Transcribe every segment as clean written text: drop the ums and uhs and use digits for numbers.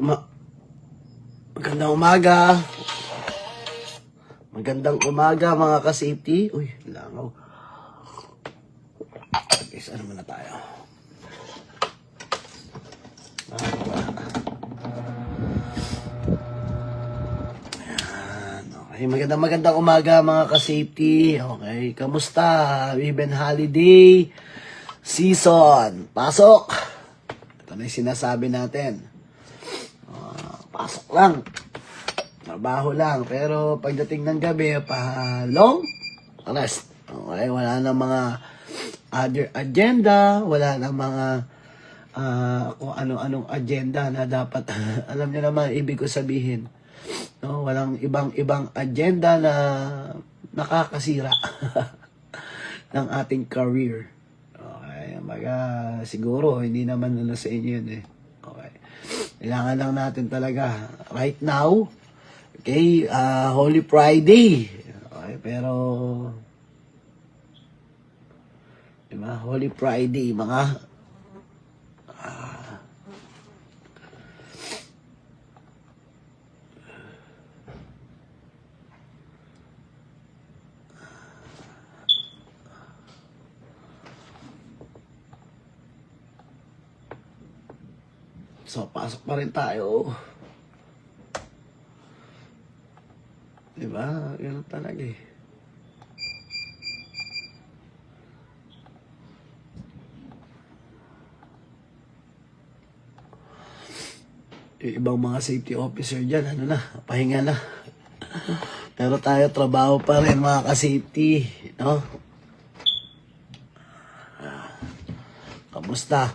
Ma- Magandang umaga. Magandang umaga mga ka-safety. Uy, langaw. Okay, saan naman na tayo? Ayan, okay, magandang umaga mga ka-safety. Okay, kamusta? Even holiday season. Pasok! Ito na yung sinasabi natin. Pasok lang. Trabaho lang. Pero pagdating ng gabi, long rest. Okay, wala na mga other agenda, wala na mga kung ano-anong agenda na dapat, alam niyo naman, ibig ko sabihin. No, walang ibang agenda na nakakasira ng ating career. Okay, siguro, hindi naman sa inyo yun eh. Okay. Kailangan lang natin talaga right now. Okay, Holy Friday. Okay, pero diba, Holy Friday, mga so, pasok pa rin tayo. Diba? Ganun talaga eh. Yung ibang mga safety officer dyan, ano na, pahinga na. Pero tayo, trabaho pa rin mga ka-safety. No? Kamusta?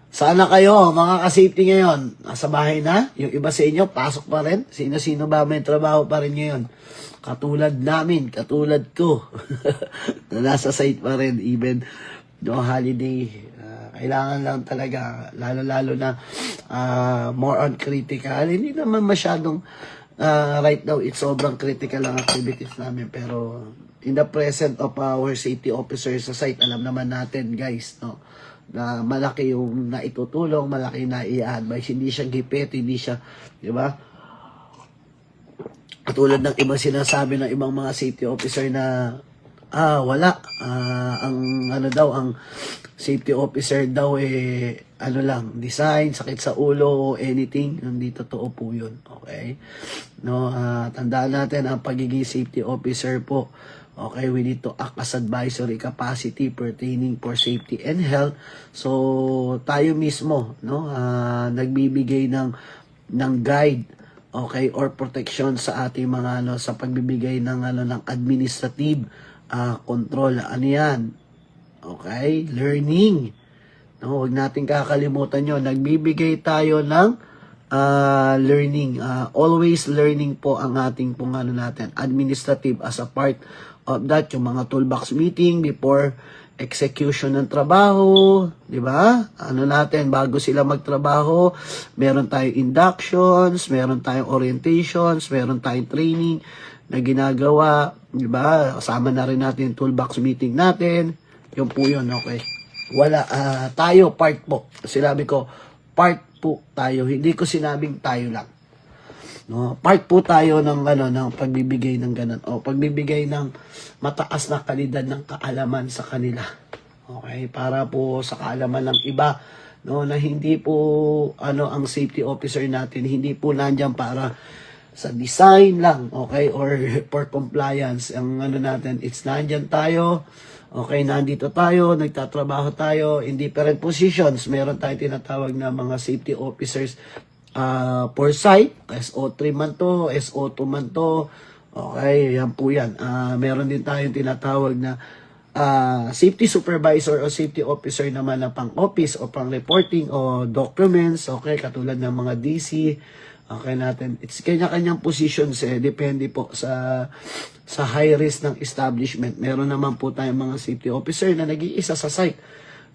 Sana kayo, mga ka-safety ngayon, nasa bahay na? Yung iba sa inyo, pasok pa rin? Sino-sino ba may trabaho pa rin ngayon? Katulad namin, katulad ko. Na nasa site pa rin, even no holiday. Kailangan lang talaga, lalo-lalo na more on critical. Hindi naman masyadong right now, it's sobrang critical ang activities namin. Pero in the present of our safety officers sa site, alam naman natin guys, no, na malaki yung naitutulong, malaki na i-advise. Hindi siya gipit, hindi siya, di ba? Katulad ng ibang sinasabi ng ibang mga safety officer na wala. Ang safety officer daw ano lang, design, sakit sa ulo, o anything. Hindi totoo po yun. Okay? No, tandaan natin ang pagiging safety officer po. Okay, we need to act as advisory capacity pertaining for safety and health. So, tayo mismo, no, nagbibigay ng guide, okay, or protection sa ating mga sa pagbibigay ng ng administrative control. Ano 'yan? Okay, learning. No, huwag nating kakalimutan 'yon. Nagbibigay tayo ng learning. Always learning po ang ating natin, administrative as a part of that, yung mga toolbox meeting before execution ng trabaho, di ba? Ano natin, bago sila magtrabaho, meron tayong inductions, meron tayong orientations, meron tayong training na ginagawa, di ba? Kasama na rin natin yung toolbox meeting natin. Yun po yun, okay. Wala, tayo, part po. Sinabi ko, part po tayo. Hindi ko sinabing tayo lang. No, part po tayo ng ng pagbibigay ng ganun o pagbibigay ng mataas na kalidad ng kaalaman sa kanila. Okay, para po sa kaalaman ng iba, no, na hindi po ang safety officer natin hindi po nandiyan para sa design lang, okay, or for compliance. Ang natin, it's nandiyan tayo. Okay, nandito tayo, nagtatrabaho tayo in different positions. Meron tayong tinatawag na mga safety officers for site, SO3 man to, SO2 man to. Okay, yan po yan. Meron din tayong tinatawag na safety supervisor o safety officer naman na pang office o pang reporting o documents. Okay, katulad ng mga DC. Okay natin. It's kanya-kanyang positions depende po sa high risk ng establishment. Meron naman po tayong mga safety officer na nag-iisa sa site.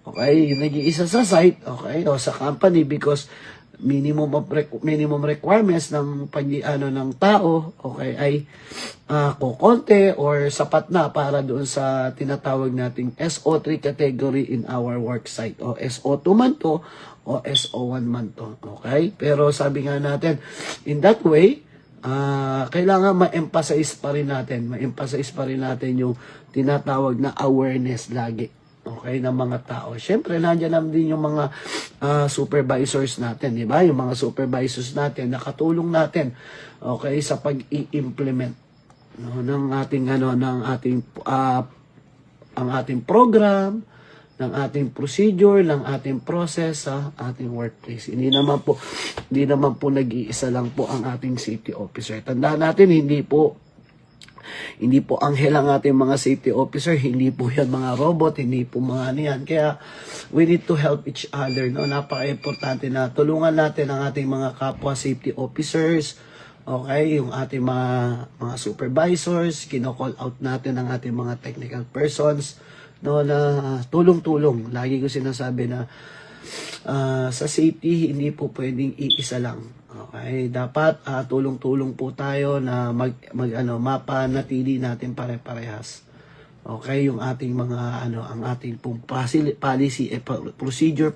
Okay, yung nag-iisa sa site, okay, o sa company because minimum requirements ng ng tao, okay, ay kukonte or sapat na para doon sa tinatawag nating SO3 category in our work site, o SO2 man to o SO1 man to, okay? Pero sabi nga natin, in that way, kailangan ma-emphasize pa rin natin yung tinatawag na awareness lagi, okay, ng mga tao. Siyempre, nandiyan naman din yung mga supervisors natin, di ba? Yung mga supervisors natin, nakatulong natin, okay, sa pag-i-implement, no, ng ating ang ating program, ng ating procedure, ng ating process sa ating workplace. Hindi naman po nag-iisa lang po ang ating safety officer. Tandaan natin, hindi po anghel ang ating mga safety officer, hindi po yan mga robot, hindi po mga yan. Kaya we need to help each other, no? Napaka-importante na tulungan natin ang ating mga kapwa safety officers, okay, yung ating mga supervisors, kino-call out natin ang ating mga technical persons, no, na tulong-tulong. Lagi ko sinasabi na sa safety, hindi po pwedeng iisa lang. Okay, dapat tulong-tulong po tayo na mapanatili natin pare-parehas. Okay, yung ating mga ang ating pong policy, procedure,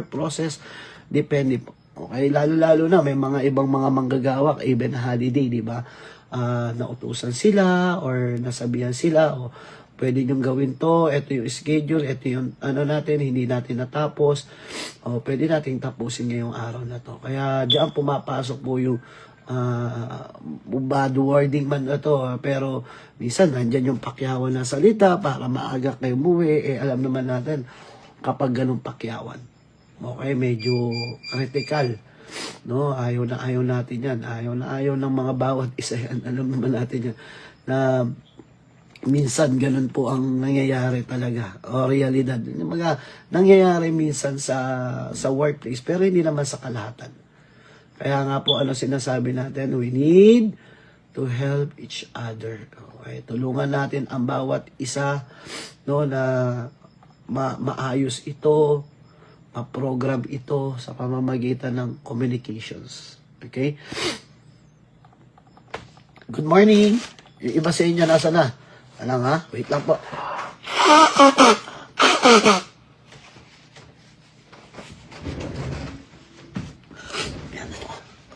process, depende po. Okay, lalo-lalo na may mga ibang mga manggagawak, even holiday, di ba? Nautusan sila or nasabihan sila o pwede nyo gawin to, ito yung schedule, ito yung natin, hindi natin natapos, o pwede natin tapusin ngayong araw na to. Kaya diyan pumapasok po yung bad wording man ito, pero minsan nandyan yung pakyawan na salita para maaga kayo umuwi, alam naman natin kapag ganun pakyawan, okay, medyo critical, no? Ayaw natin yan, ayaw ng mga bawat isa yan, alam naman natin yan, na minsan ganun po ang nangyayari talaga, o realidad. Mga nangyayari minsan sa workplace, pero hindi naman sa kalahatan. Kaya nga po sinasabi natin, we need to help each other. Okay? Tulungan natin ang bawat isa, no, na maayos ito, ma-program ito sa pamamagitan ng communications. Okay? Good morning. Yung iba sa inyo nasa na? Alang ha? Wait lang po.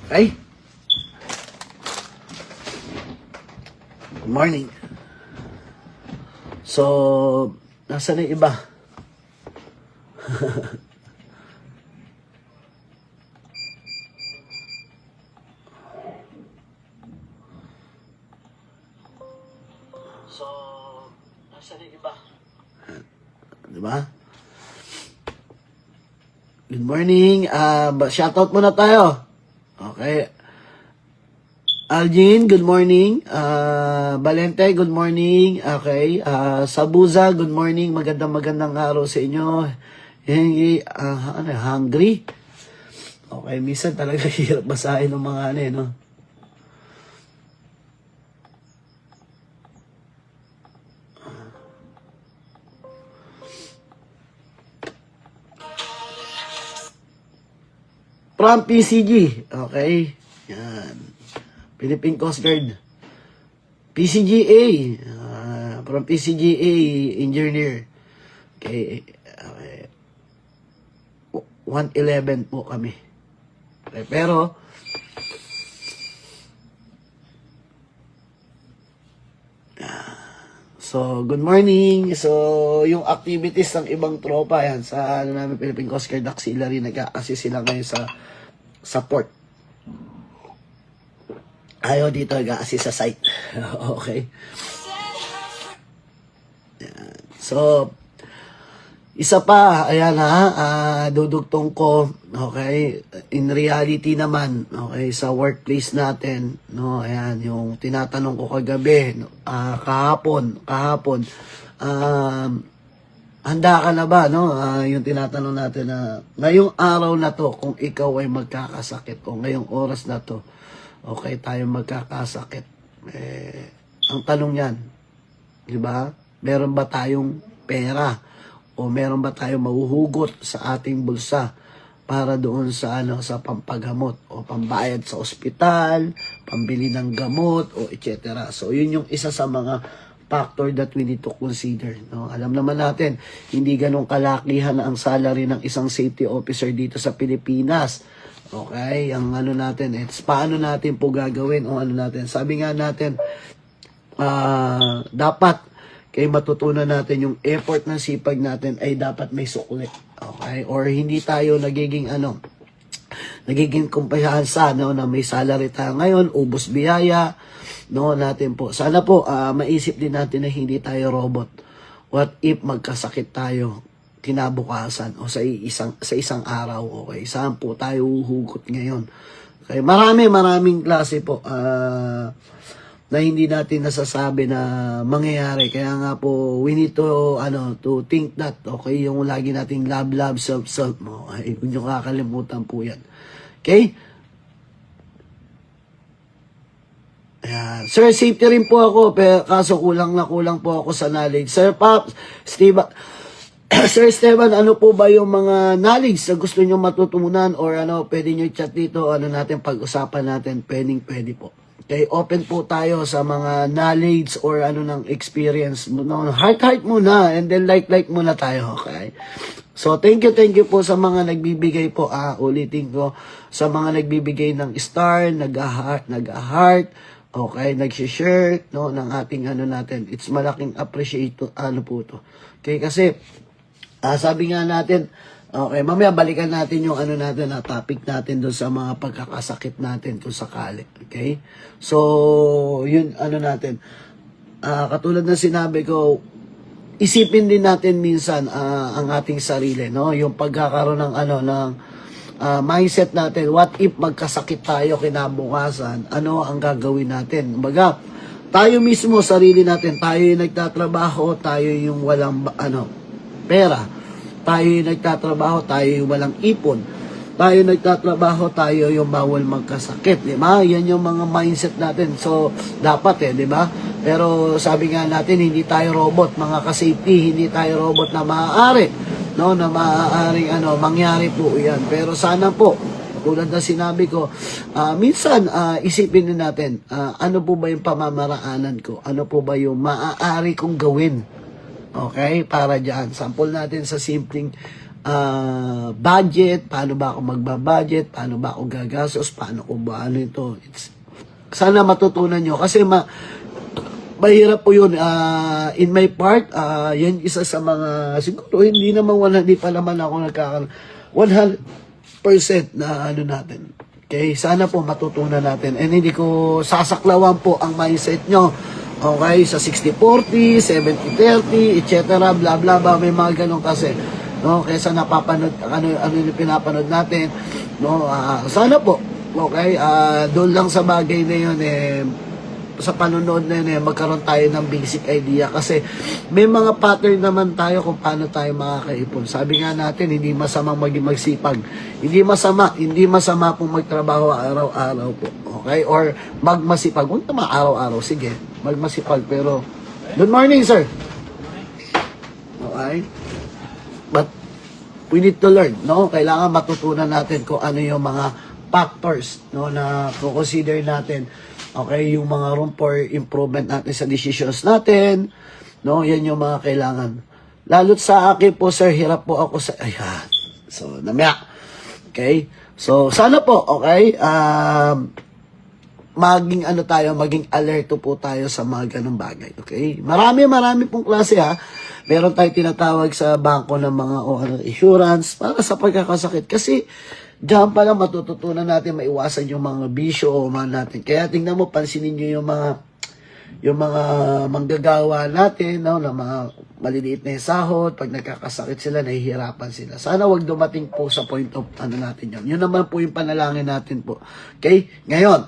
Okay? Good morning. So, nasa na yung iba? So, nasa na yung iba? Diba? Good morning. Shoutout muna tayo. Okay. Algin, good morning. Valente, good morning. Okay. Sabuza, good morning. Magandang araw sa inyo. Hungry? Okay, minsan talaga hirap basahin ng mga no? From PCG. Okay. Yan. Philippine Coast Guard. PCGA. From PCGA Engineer. Okay. 111 po kami. Okay, pero so, good morning. So, yung activities ng ibang tropa yan sa namin Philippine Coast Guard Auxiliary, nag-a-assist sila ngayon sa port. Ayaw dito nag-a-assist sa site. Okay. Yan. So, isa pa, ayan dudugtong ko, okay, in reality naman, okay, sa workplace natin, no, ayan, yung tinatanong ko kagabi, kahapon, handa ka na ba, no, yung tinatanong natin na, ngayong araw na to, kung ikaw ay magkakasakit, o ngayong oras na to, okay, tayo magkakasakit, ang tanong yan, di ba, meron ba tayong pera, o meron ba tayong mahuhugot sa ating bulsa para doon sa sa pampagamot o pambayad sa ospital, pambili ng gamot o etc. So yun yung isa sa mga factor that we need to consider, no? Alam naman natin, hindi ganun kalakihan ang salary ng isang safety officer dito sa Pilipinas. Okay, ang natin, it's paano natin po gagawin o natin. Sabi nga natin, dapat kaya matutunan natin yung effort ng sipag natin ay dapat may sukli. Okay? Or hindi tayo nagiging nagiging kumpiyansa, no, na may salary tayo ngayon, ubos biyaya, no, natin po. Sana po maisip din natin na hindi tayo robot. What if magkasakit tayo kinabukasan o sa isang araw, okay? Saan po tayo huhugot ngayon? Okay, maraming klase po na hindi natin nasasabi na mangyayari. Kaya nga po, we need to, to think that, okay, yung lagi nating love, self, mo. Ay, huwag nyo kakalimutan po yan. Okay? Ayan. Sir, safety rin po ako, pero kaso kulang po ako sa knowledge. Sir Pops, Sir Esteban, ano po ba yung mga knowledge na gusto nyo matutunan or pwede nyo chat dito, natin pag-usapan natin, pwede po. Okay, open po tayo sa mga knowledge or ng experience mo. No? Heart muna and then like muna tayo, okay? So, thank you po sa mga nagbibigay po, ulitin ko, sa mga nagbibigay ng star, nag-heart, okay, nag-share, no, ng ating natin. It's malaking appreciate po to. Okay, kasi, sabi nga natin, okay, mamaya balikan natin yung natin na topic natin doon sa mga pagkakasakit natin kung sakali. Okay? So, yun natin. Katulad ng sinabi ko, isipin din natin minsan ang ating sarili, no? Yung pagkakaroon ng mindset natin, what if magkasakit tayo kinabukasan, ano ang gagawin natin? Baga, tayo mismo, sarili natin, tayo yung nagtatrabaho, tayo yung walang pera. Tayo yung nagtatrabaho, tayo yung walang ipon. Tayo nagtatrabaho, tayo yung bawal magkasakit, di ba? Yan yung mga mindset natin. So, dapat di ba? Pero sabi nga natin, hindi tayo robot, mga ka-safety, hindi tayo robot na maaari, no? Na maaaring mangyari po yan. Pero sana po, tulad na sinabi ko, minsan isipin din natin, ano po ba yung pamamaraanan ko? Ano po ba yung maaari kong gawin? Okay, para dyan. Sample natin sa simpleng budget, paano ba ako magbabudget, paano ba ako gagastos, paano ko ba ito. Sana matutunan nyo. Kasi mahirap po yun. In my part, yan isa sa mga, siguro hindi pa naman ako 100% na natin. Okay, sana po matutunan natin. And hindi ko sasaklawan po ang mindset nyo. Okay, sa 60-40, 70-30, etc. Bla bla bla, may mga ganun kasi. No, kaysa napapanood yung pinapanood natin, no, sana po. Okay, doon lang sa bagay na yun sa panonood na yun magkaroon tayo ng basic idea kasi may mga pattern naman tayo kung paano tayo makakaipon. Sabi nga natin, hindi masamang maging magsipag. Hindi masama pong magtrabaho araw-araw po. Okay? Or magmasipag. Huwag naman araw-araw. Sige, magmasipag. Pero, good morning, sir. Okay? But, we need to learn, no? Kailangan matutunan natin kung ano yung mga factors, no, na consider natin. Okay, yung mga room for improvement natin sa decisions natin, no, yan yung mga kailangan. Lalo't sa akin po, sir, hirap po ako sa, ayan. So, namya. Okay? So, sana po, okay, maging maging alerto po tayo sa mga ganong bagay. Okay? Marami pong klase Meron tayo tinatawag sa bangko ng mga insurance para sa pagkakasakit. Kasi diyan pa lang matututunan natin maiwasan yung mga bisyo o natin. Kaya tingnan mo, pansinin nyo yung mga manggagawa natin, no, na mga maliliit na yung sahod, pag nagkakasakit sila, nahihirapan sila. Sana wag dumating po sa point of natin yun. Yun naman po yung panalangin natin po. Okay? Ngayon,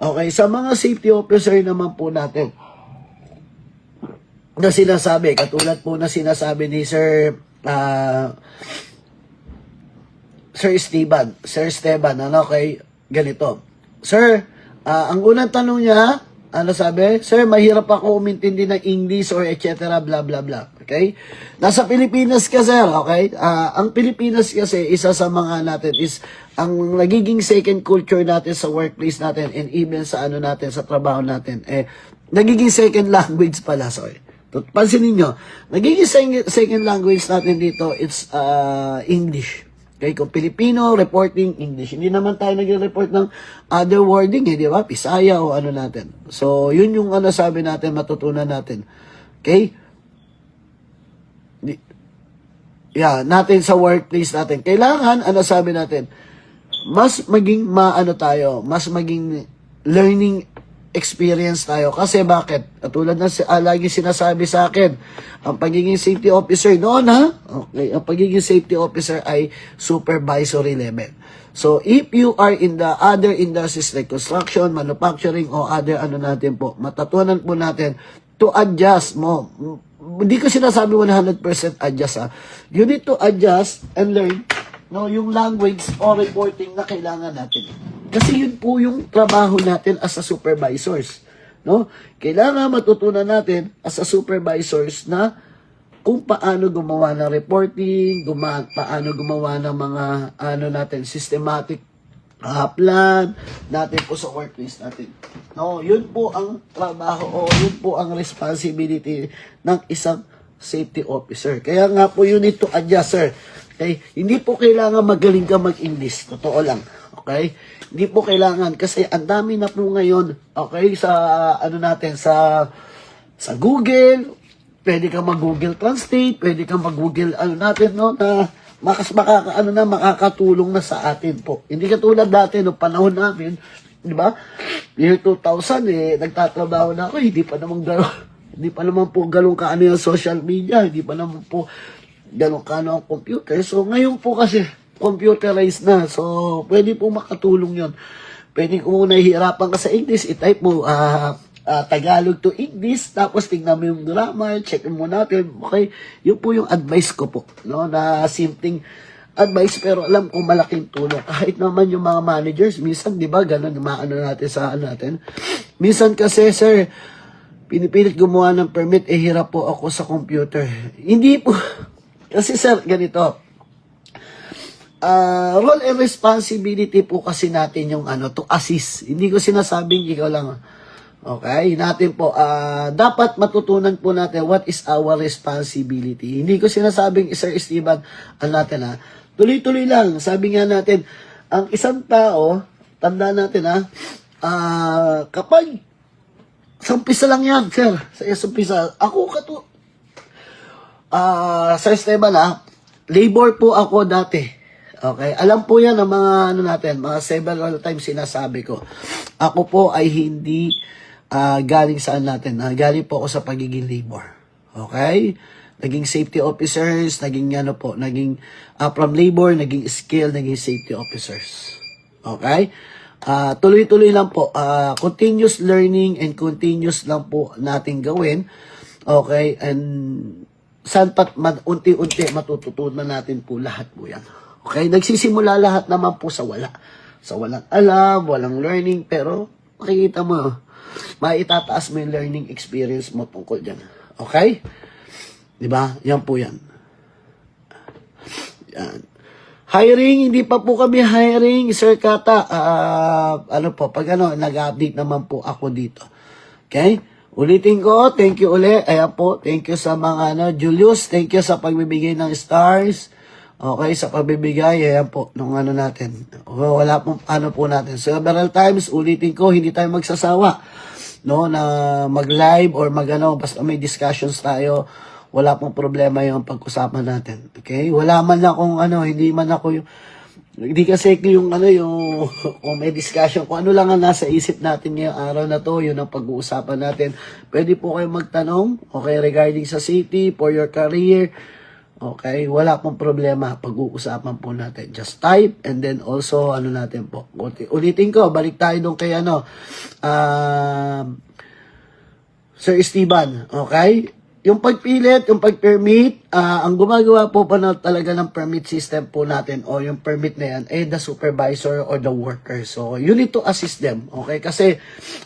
okay, sa mga safety officer naman po natin, na sinasabi, katulad po na sinasabi ni Sir Esteban, okay, ganito. Sir, ang unang tanong niya, sabi? Sir, mahirap ako umintindi ng English or etc. bla bla bla. Okay? Nasa Pilipinas ka, sir, okay? Ang Pilipinas kasi, isa sa mga natin is, ang nagiging second culture natin sa workplace natin and even sa ano natin, sa trabaho natin, nagiging second language pala, sorry. Pansinin nyo, nagiging second language natin dito, it's English. Okay, kung Filipino, reporting English. Hindi naman tayo nag-report ng other wording, di ba? Pisaya o ano natin. So, yun yung ano sabi natin, matutunan natin. Okay? Natin sa workplace natin. Kailangan, ano sabi natin, mas maging mas maging learning experience tayo. Kasi bakit? Katulad na lagi sinasabi sa akin, ang pagiging safety officer noon okay, ang pagiging safety officer ay supervisory level. So, if you are in the other industries like construction, manufacturing, o other ano natin po, matatunan po natin to adjust mo. Hindi ko sinasabi 100% adjust You need to adjust and learn yung language o reporting na kailangan natin. Kasi yun po yung trabaho natin as a supervisors. No? Kailangan matutunan natin as a supervisors na kung paano gumawa ng reporting, paano gumawa ng mga systematic plan natin po sa workplace natin. No, yun po ang trabaho o yun po ang responsibility ng isang safety officer. Kaya nga po you need to adjust, sir. Okay? Hindi po kailangan magaling ka mag-English. Totoo lang. Okay? Hindi po kailangan kasi ang dami na po ngayon, okay, sa sa Google, pwede kang mag-Google Translate, pwede kang mag-Google na makakatulong na sa atin po. Hindi katulad dati no panahon namin, di ba? Year 2000 nagtatrabaho na ako, hindi pa naman po galong kaano yung social media, hindi pa naman po galong kaano ang computer. So ngayon po kasi computerized na. So pwede po makatulong 'yon. Pwede kung nahihirapan ka sa English, i-type mo Tagalog to English, tapos tingnan mo yung grammar, check mo natin, okay? Yun po yung advice ko po, no? Na simpleng advice, pero alam ko malaking tulong. Kahit naman yung mga managers, minsan, di ba, ganun, maano natin sa natin. Minsan kasi, sir, pinipilit gumawa ng permit, hirap po ako sa computer. Hindi po. Kasi, sir, ganito. Role and responsibility po kasi natin yung to assist. Hindi ko sinasabing ikaw lang, okay, natin po, dapat matutunan po natin what is our responsibility. Hindi ko sinasabing, Sir Esteban, natin tuloy-tuloy lang. Sabi nga natin, ang isang tao, tanda natin kapag, sa umpisa lang yan, sir, sa umpisa, ako Sir Esteban labor po ako dati. Okay, alam po yan ang mga natin, mga several times sinasabi ko. Ako po ay hindi galing saan natin? Galing po ako sa pagiging labor. Okay? Naging safety officers, naging from labor, naging skill, naging safety officers. Okay? Tuloy-tuloy lang po. Continuous learning and continuous lang po natin gawin. Okay? And saan pat unti-unti matututunan natin po lahat po yan. Okay? Nagsisimula lahat naman po sa wala. Sa walang alam, walang learning, pero makikita mo, maitataas mo yung learning experience mo tungkol dyan. Okay? Diba? Yan po yan. Yan. Hiring, hindi pa po kami hiring, Sir Kata. Pag nag-update naman po ako dito. Okay? Ulitin ko, thank you uli. Ayan po, thank you sa mga Julius, thank you sa pagbibigay ng stars. Okay, sa pagbibigay, ayan po, nung natin. Wala pong po natin. Several times, ulitin ko, hindi tayo magsasawa. No, na mag-live or basta may discussions tayo, wala pong problema yung pag-usapan natin. Okay? Wala man lang kung hindi man ako hindi kasi yung kung may discussion, kung ano lang ang nasa isip natin ngayong araw na to, yun ang pag-uusapan natin. Pwede po kayo magtanong, okay, regarding sa safety, for your career. Okay, wala pong problema, pag-uusapan po natin. Just type and then also natin po. Ulitin ko, balik tayo dun kay Sir Esteban, okay? Yung pagpilit, yung pag-permit, ang gumagawa po pa talaga ng permit system po natin o yung permit na yan the supervisor or the worker. So, you need to assist them, okay? Kasi,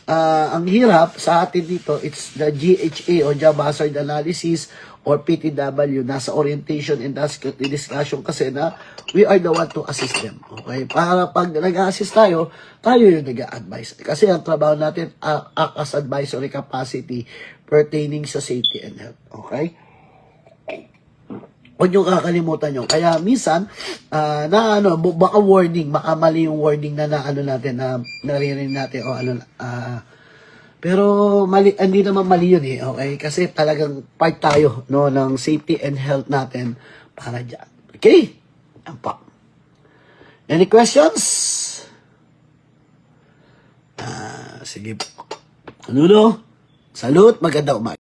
ang hirap sa atin dito, it's the GHA o Job Hazard Analysis or PTW, nasa orientation and discussion kasi na we are the one to assist them. Okay? Para pag nag-assist tayo, tayo yung nag-advise. Kasi ang trabaho natin, act as advisory capacity pertaining sa safety and health. Okay? Huwag nyo kakalimutan nyo. Kaya minsan, baka warning, baka mali yung warning na natin, na naririnig natin, o pero mali, hindi naman mali yun eh, okay? Kasi talagang part tayo, no, ng safety and health natin para dyan. Okay? Yan pa. Any questions? Sige po. Salute, maganda umaga.